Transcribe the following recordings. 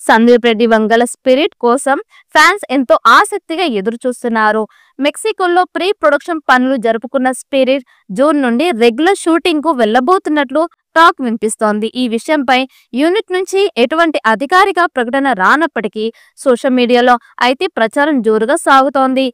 Sandeep Reddy Vangala spirit కోసం fans ఎంతో ఆసక్తిగా ఎదురు చూస్తున్నారు. మెక్సికోలో ప్రీ ప్రొడక్షన్ పనులు జరుపుకున్న స్పిరిట్ జూన్ నుండి రెగ్యులర్ షూటింగ్ కు వెళ్లబోతున్నట్లు టాక్ వినిపిస్తోంది. ఈ విషయంపై యూనిట్ నుంచి ఎటువంటి అధికారిక ప్రకటన రానప్పటికీ సోషల్ మీడియాలో అయితే ప్రచారం జోరుగా సాగుతోంది.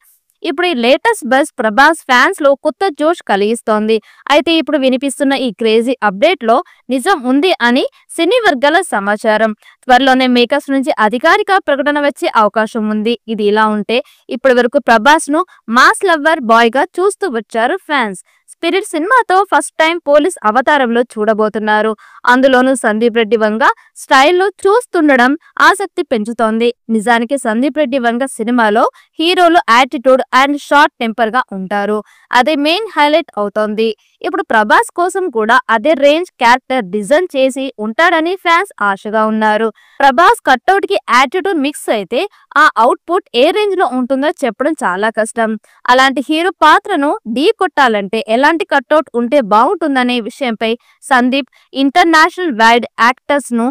ఇప్పుడు ఈ లేటెస్ట్ బస్ ప్రభాస్ ఫ్యాన్స్ లో కొత్త జోష్ కలిగిస్తోంది. అయితే ఇప్పుడు వినిపిస్తున్న ఈ క్రేజీ అప్డేట్ లో నిజం ఉంది అని సినీ వర్గాల సమాచారం. త్వరలోనే మేకర్స్ నుంచి అధికారిక ప్రకటన వచ్చే అవకాశం ఉంది. ఇది ఇలా ఉంటే ఇప్పటి వరకు ప్రభాస్ ను మాస్ లవ్వర్ బాయ్ గా చూస్తూ వచ్చారు ఫ్యాన్స్. స్పిరిట్ సినిమాతో ఫస్ట్ టైం పోలీస్ అవతారంలో చూడబోతున్నారు. అందులోనూ సందీప్ రెడ్డి వంగ స్టైల్లో చూస్తుండడం ఆసక్తి పెంచుతోంది. నిజానికి సందీప్ రెడ్డి వంగ సినిమాలో హీరోలు యాటిట్యూడ్ అండ్ షార్ట్ టెంపర్ గా ఉంటారు. అదే మెయిన్ హైలైట్ అవుతోంది. ఇప్పుడు ప్రభాస్ కోసం కూడా అదే రేంజ్ క్యారెక్టర్ డిజైన్ చేసి ఉంటాడని ఫ్యాన్స్ ఆశగా ఉన్నారు. ప్రభాస్ కట్అవుట్ కి యాటిట్యూడ్ మిక్స్ అయితే ఆ అవుట్పుట్ ఏ రేంజ్ లో ఉంటుందో చెప్పడం చాలా కష్టం. అలాంటి హీరో పాత్రను ఢీ కొట్టాలంటే ఎలాంటి కట్అవుట్ ఉంటే బాగుంటుందనే విషయంపై సందీప్ ఇంటర్నేషనల్ వైడ్ యాక్టర్స్ ను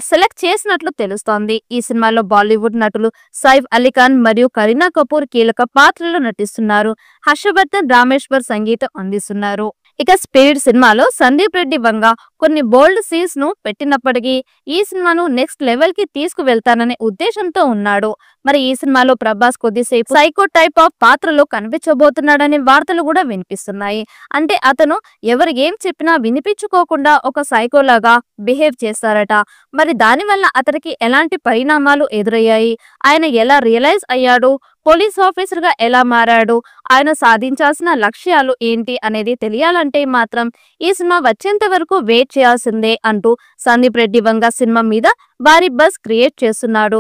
సెలెక్ట్ చేసినట్లు తెలుస్తోంది. ఈ సినిమాలో బాలీవుడ్ నటులు సైఫ్ అలీ ఖాన్ మరియు కరీనా కపూర్ కీలక పాత్రలో నటిస్తున్నారు. హర్షవర్ధన్ రామేశ్వర్ సంగీతం అందిస్తున్నారు. ఇక స్పిరిట్ సినిమాలో సందీప్ రెడ్డి వంగ కొన్ని బోల్డ్ సీన్స్ ను పెట్టినప్పటికీ ఈ సినిమాను నెక్స్ట్ లెవెల్ కి తీసుకువెళ్తాననే ఉద్దేశంతో ఉన్నాడు. మరి ఈ సినిమాలో ప్రభాస్ కొద్దిసేపు సైకో టైప్ ఆఫ్ పాత్రలో కనిపించబోతున్నాడనే వార్తలు కూడా వినిపిస్తున్నాయి. అంటే అతను ఎవరు ఏం చెప్పినా వినిపించుకోకుండా ఒక సైకోలాగా బిహేవ్ చేస్తారట. మరి దానివల్ల అతనికి ఎలాంటి పరిణామాలు ఎదురయ్యాయి, ఆయన ఎలా రియలైజ్ అయ్యాడు, పోలీస్ ఆఫీసర్ గా ఎలా మారాడు, ఆయన సాధించాల్సిన లక్ష్యాలు ఏంటి అనేది తెలియాలంటే మాత్రం ఈ సినిమా వచ్చేంత వరకు వెయిట్ చేయాల్సిందే అంటూ సందీప్ రెడ్డి వంగ సినిమా మీద భారీ బజ్ క్రియేట్ చేస్తున్నాడు.